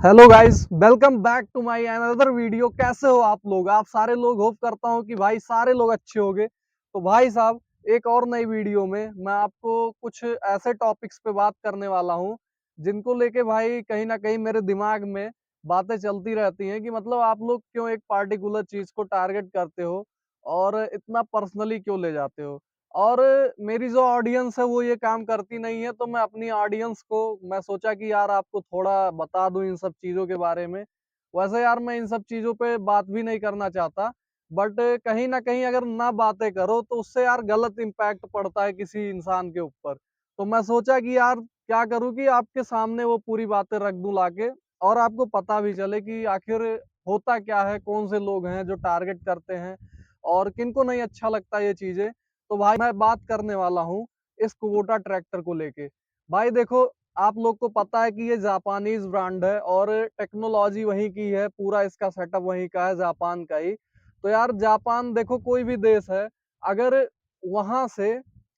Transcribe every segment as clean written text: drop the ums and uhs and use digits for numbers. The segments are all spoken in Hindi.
Hello guys, welcome back to my another video. कैसे हो आप लोग? आप सारे लोग होप करता हूँ कि भाई सारे लोग अच्छे होंगे। तो भाई साहब, एक और नई वीडियो में मैं आपको कुछ ऐसे टॉपिक्स पे बात करने वाला हूँ जिनको लेके भाई कहीं ना कहीं मेरे दिमाग में बातें चलती रहती हैं कि मतलब आप लोग क्यों एक पार्टिकुलर चीज को टारगेट करते हो और इतना पर्सनली क्यों ले जाते हो। और मेरी जो ऑडियंस है वो ये काम करती नहीं है, तो मैं अपनी ऑडियंस को मैं सोचा कि यार आपको थोड़ा बता दूं इन सब चीजों के बारे में। वैसे यार मैं इन सब चीजों पे बात भी नहीं करना चाहता, बट कहीं ना कहीं अगर ना बातें करो तो उससे यार गलत इम्पैक्ट पड़ता है किसी इंसान के ऊपर। तो मैं सोचा कि यार क्या करूं कि आपके सामने वो पूरी बातें रख दूं लाके, और आपको पता भी चले कि आखिर होता क्या है, कौन से लोग हैं जो टारगेट करते हैं और किनको नहीं अच्छा लगता ये चीजें। तो भाई मैं बात करने वाला हूँ इस कुबोटा ट्रैक्टर को लेके। भाई देखो, आप लोग को पता है कि ये जापानीज ब्रांड है और टेक्नोलॉजी वहीं की है, पूरा इसका सेटअप वहीं का है, जापान का ही। तो यार जापान देखो, कोई भी देश है, अगर वहां से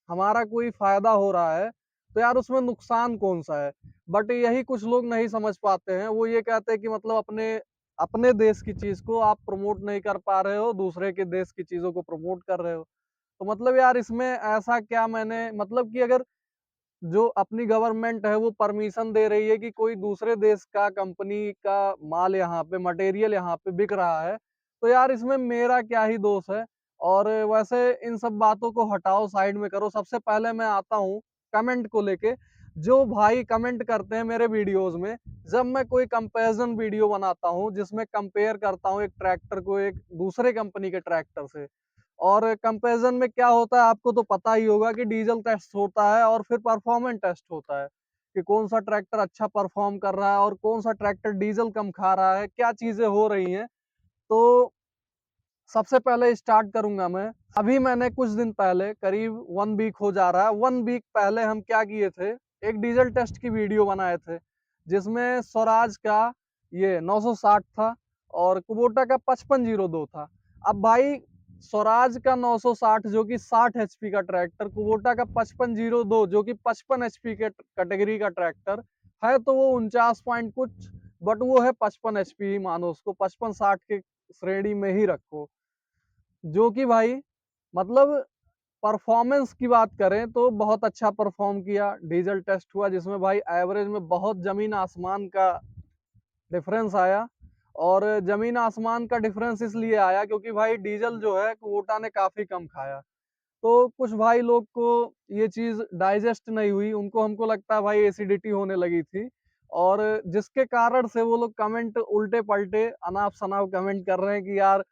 हमारा कोई फायदा हो रहा है तो यार उसमें नुकसान कौन सा है। बट यही कुछ लोग नहीं समझ पाते हैं। वो ये कहते हैं कि मतलब अपने अपने देश की चीज को आप प्रमोट नहीं कर पा रहे हो, दूसरे के देश की चीजों को प्रमोट कर रहे हो। तो मतलब यार इसमें ऐसा क्या, मैंने मतलब कि अगर जो अपनी गवर्नमेंट है वो परमिशन दे रही है कि कोई दूसरे देश का कंपनी का माल यहाँ पे, मटेरियल यहाँ पे बिक रहा है, तो यार इसमें मेरा क्या ही दोष है। और वैसे इन सब बातों को हटाओ, साइड में करो। सबसे पहले मैं आता हूँ कमेंट को लेके। जो भाई कमेंट करते हैं मेरे वीडियोस में, जब मैं कोई कंपैरिजन वीडियो बनाता हूँ जिसमें कंपेयर करता हूँ एक ट्रैक्टर को एक दूसरे कंपनी के ट्रैक्टर से, और कंपैरिजन में क्या होता है आपको तो पता ही होगा कि डीजल टेस्ट होता है और फिर परफॉर्मेंस टेस्ट होता है कि कौन सा ट्रैक्टर अच्छा परफॉर्म कर रहा है और कौन सा ट्रैक्टर डीजल कम खा रहा है, क्या चीजें हो रही हैं। तो सबसे पहले स्टार्ट करूंगा मैं। अभी मैंने कुछ दिन पहले, करीब 1 वीक हो जा रहा है, 1 वीक पहले हम क्या किए थे, एक डीजल टेस्ट की वीडियो बनाए थे जिसमें स्वराज का ये 960 था और कुबोटा का 5502 था। अब भाई स्वराज का 960 जो कि 60 एचपी का ट्रैक्टर, कुबोटा का 5502 जो कि 55 एचपी के कैटेगरी का ट्रैक्टर है, तो वो 49 पॉइंट कुछ, बट वो है 55 एचपी ही मानो उसको, 55-60 के श्रेणी में ही रखो। जो कि भाई मतलब परफॉर्मेंस की बात करें तो बहुत अच्छा परफॉर्म किया। डीजल टेस्ट हुआ जिसमें भाई एवरेज में बहुत जमीन आसमान का डिफरेंस आया। और जमीन आसमान का डिफरेंस इसलिए आया क्योंकि भाई डीजल जो है कुबोटा ने काफी कम खाया। तो कुछ भाई लोग को ये चीज डाइजेस्ट नहीं हुई, उनको हमको लगता है भाई एसिडिटी होने लगी थी, और जिसके कारण से वो लोग कमेंट उल्टे पलटे अनाप शनाप कमेंट कर रहे हैं कि यार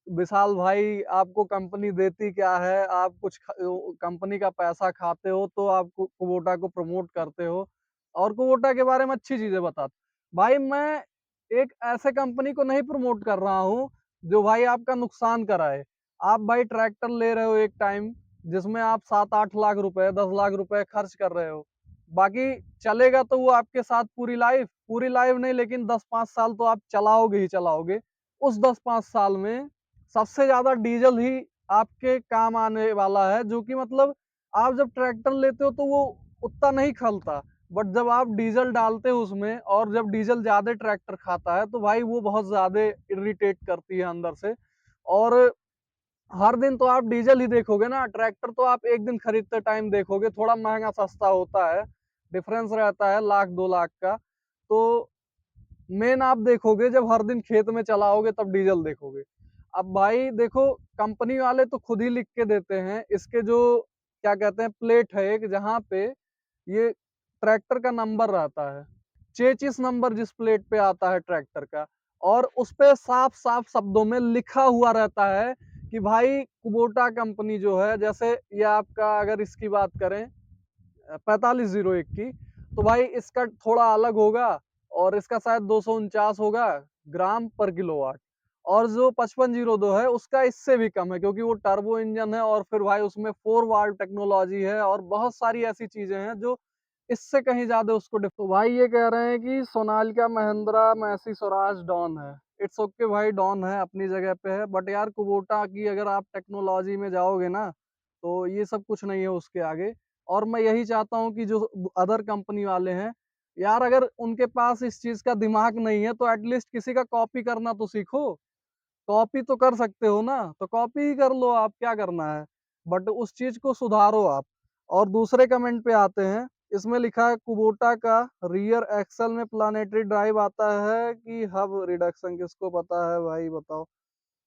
विशाल भाई आपको कंपनी देती क्या है, आप कुछ कंपनी का पैसा खाते हो तो आप कुबोटा को प्रमोट करते हो और कुबोटा के बारे में अच्छी चीजें बताते। भाई मैं एक ऐसे कंपनी को नहीं प्रमोट कर रहा हूँ जो भाई आपका नुकसान कराए। आप भाई ट्रैक्टर ले रहे हो एक टाइम जिसमें आप 7-8 लाख रुपए, 10 लाख रुपए खर्च कर रहे हो, बाकी चलेगा तो वो आपके साथ पूरी लाइफ, पूरी लाइफ नहीं लेकिन 10-5 साल तो आप चलाओगे ही चलाओगे। उस 10-5 साल में सबसे ज्यादा डीजल ही आपके काम आने वाला है, जो कि मतलब आप जब ट्रैक्टर लेते हो तो वो उतना नहीं खलता, बट जब आप डीजल डालते हो उसमें और जब डीजल ज्यादा ट्रैक्टर खाता है तो भाई वो बहुत ज्यादा इरिटेट करती है अंदर से। और हर दिन तो आप डीजल ही देखोगे ना, ट्रैक्टर तो आप एक दिन खरीदते टाइम देखोगे, थोड़ा महंगा सस्ता होता है, डिफरेंस रहता है 1 लाख 2 लाख का। तो मेन आप देखोगे जब हर दिन खेत में चलाओगे तब डीजल देखोगे। अब भाई देखो, कंपनी वाले तो खुद ही लिख के देते हैं इसके जो क्या कहते हैं प्लेट है एक, जहाँ पे ये ट्रैक्टर का नंबर रहता है, चेचिस नंबर जिस प्लेट पे आता है ट्रैक्टर का, और उस पे साफ साफ शब्दों में लिखा हुआ रहता है कि भाई कुबोटा कंपनी जो है, जैसे ये आपका अगर इसकी बात करें 4501 की, तो भाई इसका थोड़ा अलग होगा और इसका शायद 249 होगा ग्राम पर किलोवाट। और जो 5502 है उसका इससे भी कम है क्योंकि वो टर्बो इंजन है और फिर भाई उसमें 4 वाल्व टेक्नोलॉजी है और बहुत सारी ऐसी चीजें हैं जो इससे कहीं ज्यादा उसको तो भाई ये कह रहे हैं कि सोनालिका महिंद्रा मैसी स्वराज डॉन है। इट्स ओके भाई, डॉन है अपनी जगह पे है, बट यार कुबोटा की अगर आप टेक्नोलॉजी में जाओगे ना तो ये सब कुछ नहीं है उसके आगे। और मैं यही चाहता हूँ कि जो अदर कंपनी वाले हैं यार अगर उनके पास इस चीज का दिमाग नहीं है तो एटलीस्ट किसी का कॉपी करना तो सीखो। कॉपी तो कर सकते हो ना, तो कॉपी ही कर लो, आप क्या करना है, बट उस चीज को सुधारो आप। और दूसरे कमेंट पे आते हैं। इसमें लिखा है कुबोटा का रियर एक्सल में प्लानेटरी ड्राइव आता है कि हब रिडक्शन, किसको पता है भाई बताओ।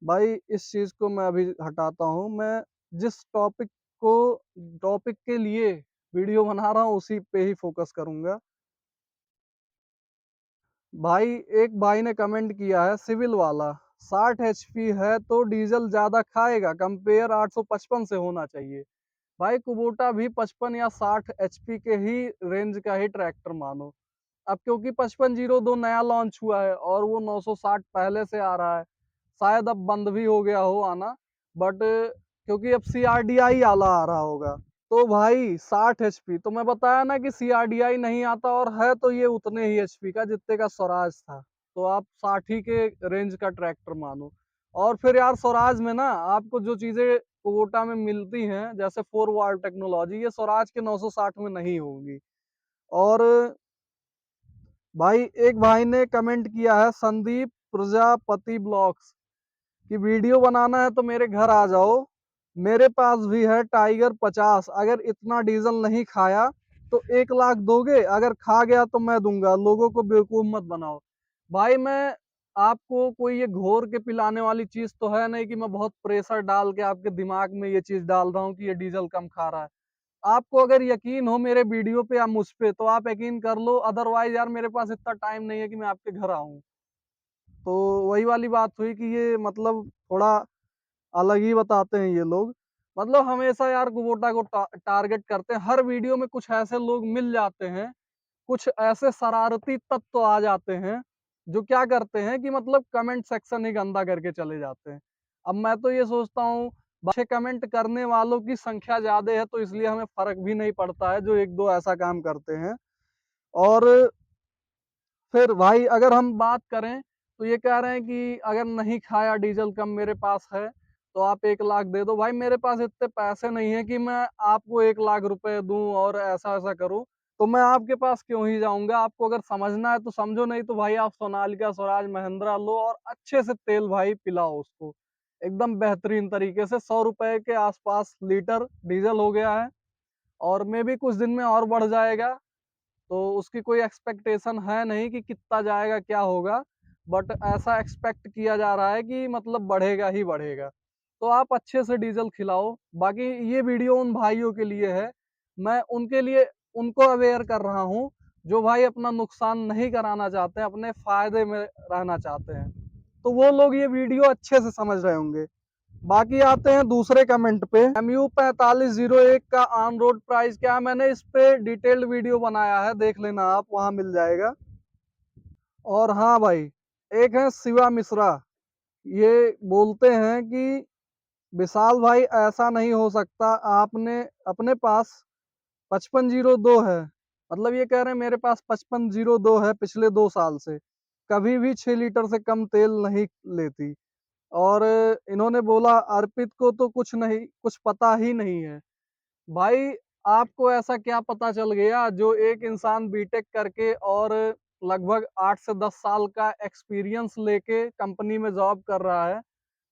भाई इस चीज को मैं अभी हटाता हूँ। मैं जिस को टॉपिक के लिए वीडियो बना रहा हूँ उसी पे ही फोकस करूंगा। भाई एक भाई ने कमेंट किया है सिविल वाला, 60 HP है तो डीजल ज्यादा खाएगा, कंपेयर 855 से होना चाहिए। भाई कुबोटा भी 55 या 60 HP के ही रेंज का ही ट्रैक्टर मानो। अब क्योंकि 5502 नया लॉन्च हुआ है और वो 960 पहले से आ रहा है, शायद अब बंद भी हो गया हो आना, बट क्योंकि अब CRDI आला आ रहा होगा। तो भाई 60 HP, तो मैं बताया ना कि CRDI नहीं आता, और है तो ये उतने ही HP का जितने का स्वराज था। तो आप 60 ही के रेंज का ट्रैक्टर मानो। और फिर यार स्वराज में ना आपको जो चीजें कुबोटा में मिलती हैं जैसे 4 वाल्व टेक्नोलॉजी, ये स्वराज के 960 में नहीं होगी। और भाई एक भाई ने कमेंट किया है संदीप प्रजापति ब्लॉग्स कि वीडियो बनाना है तो मेरे घर आ जाओ, मेरे पास भी है टाइगर 50, अगर इतना डीजल नहीं खाया तो 1 लाख दोगे, अगर खा गया तो मैं दूंगा, लोगों को बेवकूफ मत बनाओ। भाई मैं आपको कोई ये घोर के पिलाने वाली चीज तो है नहीं कि मैं बहुत प्रेशर डाल के आपके दिमाग में ये चीज डाल रहा हूँ कि ये डीजल कम खा रहा है। आपको अगर यकीन हो मेरे वीडियो पे या मुझ पे तो आप यकीन कर लो, अदरवाइज यार मेरे पास इतना टाइम नहीं है कि मैं आपके घर आऊं। तो वही वाली बात हुई कि ये मतलब थोड़ा अलग ही बताते हैं ये लोग। मतलब हमेशा यार कुबोटा को टारगेट करते हैं, हर वीडियो में कुछ ऐसे लोग मिल जाते हैं, कुछ ऐसे शरारती तत्व आ जाते हैं जो क्या करते हैं कि मतलब कमेंट सेक्शन ही गंदा करके चले जाते हैं। अब मैं तो ये सोचता हूँ अच्छे कमेंट करने वालों की संख्या ज्यादा है तो इसलिए हमें फर्क भी नहीं पड़ता है जो एक दो ऐसा काम करते हैं। और फिर भाई अगर हम बात करें तो ये कह रहे हैं कि अगर नहीं खाया डीजल कम मेरे पास है तो आप 1 लाख दे दो। भाई मेरे पास इतने पैसे नहीं है कि मैं आपको 1 लाख रुपए दूं और ऐसा ऐसा करूं। तो मैं आपके पास क्यों ही जाऊंगा, आपको अगर समझना है तो समझो, नहीं तो भाई आप सोनालिका स्वराज महिंद्रा लो और अच्छे से तेल भाई पिलाओ उसको एकदम बेहतरीन तरीके से। 100 रुपए के आसपास लीटर डीजल हो गया है और मे भी कुछ दिन में और बढ़ जाएगा। तो उसकी कोई एक्सपेक्टेशन है नहीं कि कितना जाएगा क्या होगा, बट ऐसा एक्सपेक्ट किया जा रहा है कि मतलब बढ़ेगा ही बढ़ेगा। तो आप अच्छे से डीजल खिलाओ। बाकी ये वीडियो उन भाइयों के लिए है, मैं उनके लिए उनको अवेयर कर रहा हूँ जो भाई अपना नुकसान नहीं कराना चाहते हैं, अपने फायदे में रहना चाहते हैं। तो वो लोग ये वीडियो अच्छे से समझ रहे होंगे। बाकी आते हैं दूसरे कमेंट पे। MU 4501 का ऑन रोड प्राइस क्या है, मैंने इस पे डिटेल्ड वीडियो बनाया है, देख लेना आप, वहां मिल जाएगा। और हाँ भाई, एक है शिवा मिश्रा, ये बोलते हैं कि विशाल भाई ऐसा नहीं हो सकता, आपने अपने पास 5502 है, मतलब ये कह रहे हैं मेरे पास 5502 है पिछले 2 साल से, कभी भी 6 लीटर से कम तेल नहीं लेती। और इन्होंने बोला अर्पित को तो कुछ नहीं, कुछ पता ही नहीं है। भाई आपको ऐसा क्या पता चल गया, जो एक इंसान बीटेक करके और लगभग 8 से 10 साल का एक्सपीरियंस लेके कंपनी में जॉब कर रहा है,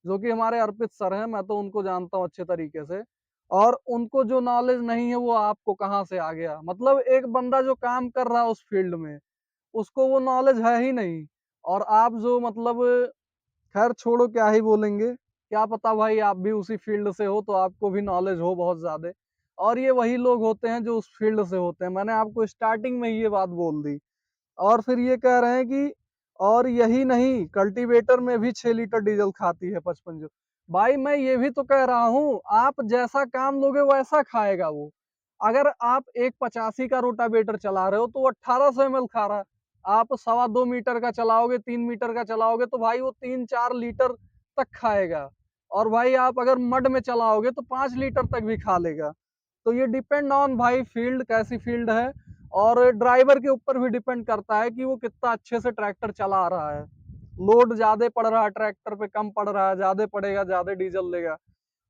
जो कि हमारे अर्पित सर हैं, मैं तो उनको जानता हूँ अच्छे तरीके से, और उनको जो नॉलेज नहीं है वो आपको कहाँ से आ गया। मतलब एक बंदा जो काम कर रहा है उस फील्ड में उसको वो नॉलेज है ही नहीं, और आप जो मतलब, खैर छोड़ो क्या ही बोलेंगे, क्या पता भाई आप भी उसी फील्ड से हो तो आपको भी नॉलेज हो बहुत ज्यादा। और ये वही लोग होते हैं जो उस फील्ड से होते हैं, मैंने आपको स्टार्टिंग में ये बात बोल दी। और फिर ये कह रहे हैं कि और यही नहीं, कल्टीवेटर में भी 6 लीटर डीजल खाती है 55 जो। भाई मैं ये भी तो कह रहा हूँ, आप जैसा काम लोगे वैसा खाएगा वो। अगर आप एक 85 का रोटावेटर चला रहे हो तो वो 1800 ml खा रहा है, आप 2.25 मीटर का चलाओगे, 3 मीटर का चलाओगे तो भाई वो 3-4 लीटर तक खाएगा। और भाई आप अगर मड में चलाओगे तो 5 लीटर तक भी खा लेगा। तो ये डिपेंड ऑन भाई फील्ड कैसी फील्ड है, और ड्राइवर के ऊपर भी डिपेंड करता है कि वो कितना अच्छे से ट्रैक्टर चला रहा है। लोड ज्यादा पड़ रहा है ट्रैक्टर पे, कम पड़ रहा है, ज्यादा पड़ेगा ज्यादा डीजल लेगा।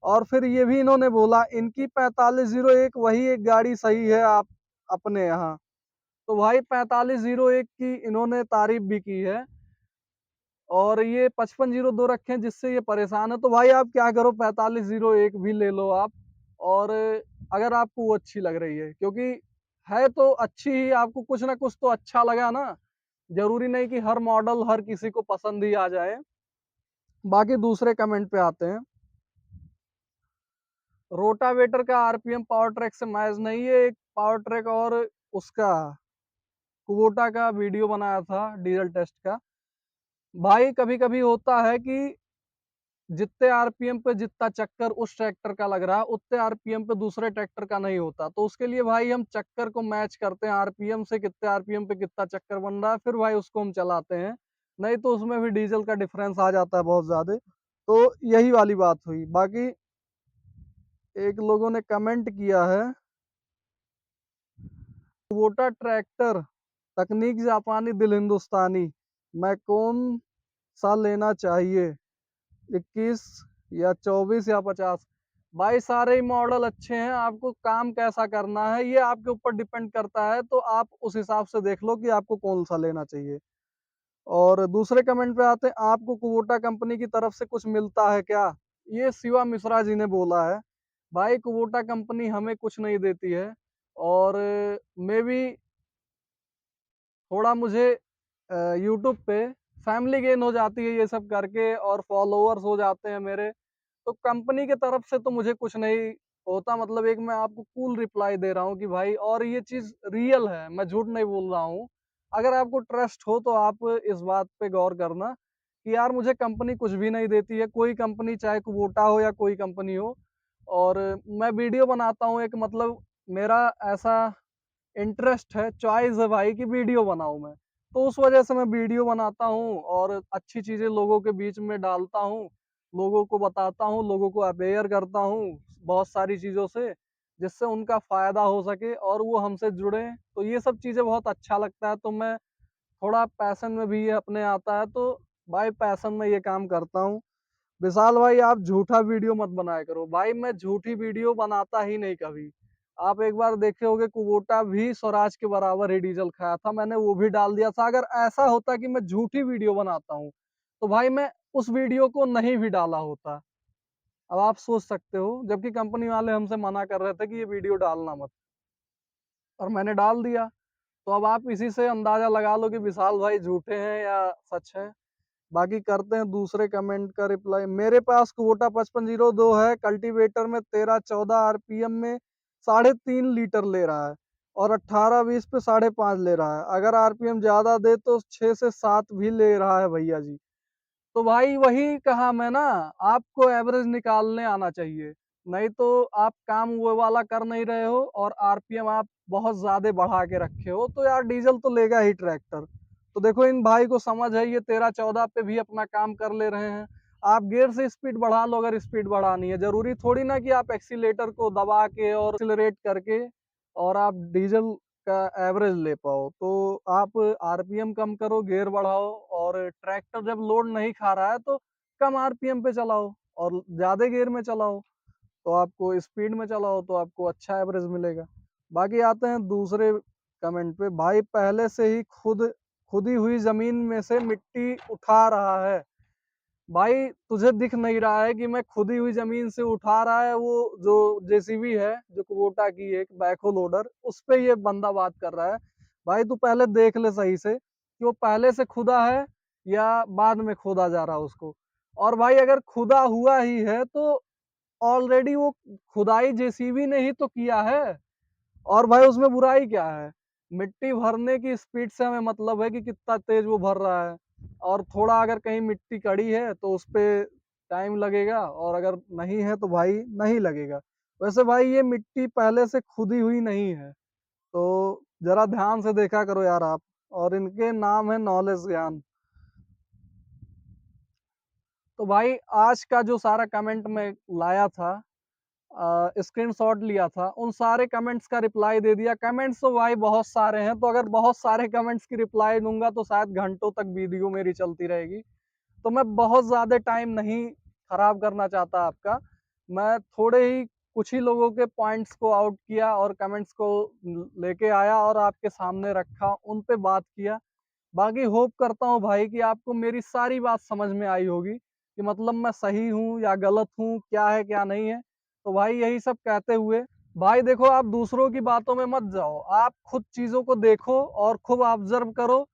और फिर ये भी इन्होंने बोला इनकी 4501 वही एक गाड़ी सही है आप अपने यहाँ। तो भाई 4501 की इन्होंने तारीफ भी की है और ये 5502 रखे हैं जिससे ये परेशान है। तो भाई आप क्या करो, 4501 भी ले लो आप, और अगर आपको वो अच्छी लग रही है, क्योंकि है तो अच्छी ही, आपको कुछ ना कुछ तो अच्छा लगा ना। जरूरी नहीं कि हर मॉडल हर किसी को पसंद ही आ जाए। बाकी दूसरे कमेंट पे आते हैं। रोटावेटर का आरपीएम पावर ट्रैक से मैच नहीं है। एक पावर ट्रैक और उसका कुबोटा का वीडियो बनाया था डीजल टेस्ट का। भाई कभी कभी होता है कि जितने आरपीएम पे जितना चक्कर उस ट्रैक्टर का लग रहा है, उतने आरपीएम पे दूसरे ट्रैक्टर का नहीं होता। तो उसके लिए भाई हम चक्कर को मैच करते हैं, आरपीएम से कितने आरपीएम पे कितना चक्कर बन रहा है, फिर भाई उसको हम चलाते हैं। नहीं तो उसमें भी डीजल का डिफरेंस आ जाता है बहुत ज्यादा। तो यही वाली बात हुई। बाकी एक लोगों ने कमेंट किया है, कुबोटा ट्रैक्टर तकनीक जापानी दिल हिंदुस्तानी, मैं कौन सा लेना चाहिए, 21 या 24 या 50? भाई सारे ही मॉडल अच्छे हैं, आपको काम कैसा करना है ये आपके ऊपर डिपेंड करता है। तो आप उस हिसाब से देख लो कि आपको कौन सा लेना चाहिए। और दूसरे कमेंट पे आते हैं, आपको कुबोटा कंपनी की तरफ से कुछ मिलता है क्या? ये शिवा मिश्रा जी ने बोला है। भाई कुबोटा कंपनी हमें कुछ नहीं देती है, और मे भी थोड़ा मुझे यूट्यूब पे फैमिली गेन हो जाती है ये सब करके, और फॉलोअर्स हो जाते हैं मेरे। तो कंपनी के तरफ से तो मुझे कुछ नहीं होता। मतलब एक मैं आपको कूल रिप्लाई दे रहा हूँ कि भाई, और ये चीज रियल है, मैं झूठ नहीं बोल रहा हूँ। अगर आपको ट्रस्ट हो तो आप इस बात पे गौर करना कि यार मुझे कंपनी कुछ भी नहीं देती है, कोई कंपनी, चाहे कुबोटा हो या कोई कंपनी हो। और मैं वीडियो बनाता हूँ एक, मतलब मेरा ऐसा इंटरेस्ट है, चॉइस है भाई कि वीडियो बनाऊं मैं। तो उस वजह से मैं वीडियो बनाता हूँ और अच्छी चीजें लोगों के बीच में डालता हूँ, लोगों को बताता हूँ, लोगों को अवेयर करता हूँ बहुत सारी चीजों से, जिससे उनका फायदा हो सके और वो हमसे जुड़े। तो ये सब चीजें बहुत अच्छा लगता है। तो मैं थोड़ा पैशन में भी ये अपने आता है, तो भाई पैशन में ये काम करता हूँ। विशाल भाई आप झूठा वीडियो मत बनाया करो। भाई मैं झूठी वीडियो बनाता ही नहीं कभी। आप एक बार देखे होंगे, कुबोटा भी स्वराज के बराबर ही डीजल खाया था, मैंने वो भी डाल दिया था। अगर ऐसा होता कि मैं झूठी वीडियो बनाता हूँ तो भाई मैं उस वीडियो को नहीं भी डाला होता। अब आप सोच सकते हो, जबकि कंपनी वाले हमसे मना कर रहे थे कि ये वीडियो डालना मत, और मैंने डाल दिया। तो अब आप इसी से अंदाजा लगा लो कि विशाल भाई झूठे हैं या सच है। बाकी करते हैं दूसरे कमेंट का रिप्लाई। मेरे पास कुबोटा 5502 है, कल्टीवेटर में 13-14 आरपीएम में 3.5 लीटर ले रहा है, और 18-20 पे 5.5 ले रहा है। अगर आरपीएम ज्यादा दे तो 6 से 7 भी ले रहा है भैया जी। तो भाई वही कहा मैं ना, आपको एवरेज निकालने आना चाहिए। नहीं तो आप काम वो वाला कर नहीं रहे हो और आरपीएम आप बहुत ज्यादा बढ़ा के रखे हो, तो यार डीजल तो लेगा ही ट्रैक्टर। तो देखो इन भाई को समझ है, ये 13-14 पे भी अपना काम कर ले रहे हैं। आप गियर से स्पीड बढ़ा लो, अगर स्पीड बढ़ानी है। जरूरी थोड़ी ना कि आप एक्सीलेटर को दबा के और एक्सीलरेट करके और आप डीजल का एवरेज ले पाओ। तो आप आरपीएम कम करो, गियर बढ़ाओ, और ट्रैक्टर जब लोड नहीं खा रहा है तो कम आरपीएम पे चलाओ और ज्यादा गियर में चलाओ। तो आपको स्पीड में चलाओ तो आपको अच्छा एवरेज मिलेगा। बाकी आते हैं दूसरे कमेंट पे। भाई पहले से ही खुदी हुई जमीन में से मिट्टी उठा रहा है। भाई तुझे दिख नहीं रहा है कि मैं खुदी हुई जमीन से उठा रहा है? वो जो जेसीबी है, जो कुबोटा की एक बैकहो लोडर, उस पे ये बंदा बात कर रहा है। भाई तू पहले देख ले सही से कि वो पहले से खुदा है या बाद में खोदा जा रहा है उसको। और भाई अगर खुदा हुआ ही है तो ऑलरेडी वो खुदाई जेसीबी ने ही तो किया है। और भाई उसमें बुराई क्या है? मिट्टी भरने की स्पीड से हमें मतलब है कि कितना तेज वो भर रहा है। और थोड़ा अगर कहीं मिट्टी कड़ी है तो उस पे टाइम लगेगा, और अगर नहीं है तो भाई नहीं लगेगा। वैसे भाई ये मिट्टी पहले से खुदी हुई नहीं है, तो जरा ध्यान से देखा करो यार आप। और इनके नाम है नॉलेज ज्ञान। तो भाई आज का जो सारा कमेंट में लाया था, स्क्रीनशॉट लिया था, उन सारे कमेंट्स का रिप्लाई दे दिया। कमेंट्स तो भाई बहुत सारे हैं, तो अगर बहुत सारे कमेंट्स की रिप्लाई दूंगा तो शायद घंटों तक वीडियो मेरी चलती रहेगी। तो मैं बहुत ज़्यादा टाइम नहीं खराब करना चाहता आपका। मैं थोड़े ही कुछ ही लोगों के पॉइंट्स को आउट किया और कमेंट्स को लेके आया और आपके सामने रखा, उन पे बात किया। बाकी होप करता हूँ भाई कि आपको मेरी सारी बात समझ में आई होगी कि मतलब मैं सही हूँ या गलत हूँ, क्या है क्या नहीं है। तो भाई यही सब कहते हुए भाई देखो, आप दूसरों की बातों में मत जाओ, आप खुद चीज़ों को देखो और खूब ऑब्ज़र्व करो।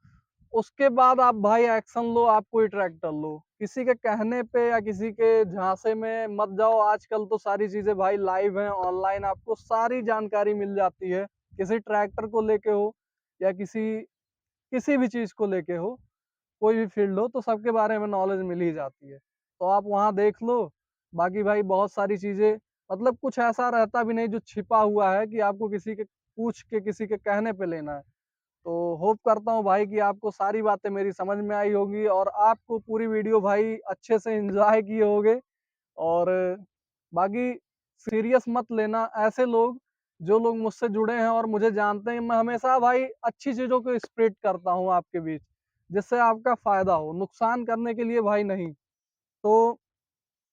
उसके बाद आप भाई एक्शन लो, आप कोई ट्रैक्टर लो। किसी के कहने पे या किसी के झांसे में मत जाओ। आजकल तो सारी चीज़ें भाई लाइव हैं, ऑनलाइन आपको सारी जानकारी मिल जाती है। किसी ट्रैक्टर को लेके हो या किसी भी चीज़ को लेके हो, कोई भी फ़ील्ड हो, तो सबके बारे में नॉलेज मिल ही जाती है। तो आप वहाँ देख लो। बाकी भाई बहुत सारी चीज़ें, मतलब कुछ ऐसा रहता भी नहीं जो छिपा हुआ है कि आपको किसी के पूछ के, किसी के कहने पे लेना है। तो होप करता हूँ भाई कि आपको सारी बातें मेरी समझ में आई होगी और आपको पूरी वीडियो भाई अच्छे से एन्जॉय किए होंगे। और बाकी सीरियस मत लेना। ऐसे लोग, जो लोग मुझसे जुड़े हैं और मुझे जानते हैं, मैं हमेशा भाई अच्छी चीज़ों को स्प्रेड करता हूँ आपके बीच, जिससे आपका फ़ायदा हो, नुकसान करने के लिए भाई नहीं। तो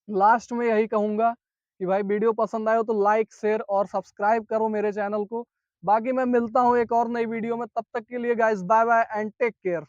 लास्ट में यही कहूँगा कि भाई वीडियो पसंद आए हो तो लाइक, शेयर और सब्सक्राइब करो मेरे चैनल को। बाकी मैं मिलता हूँ एक और नई वीडियो में, तब तक के लिए guys bye bye and take care.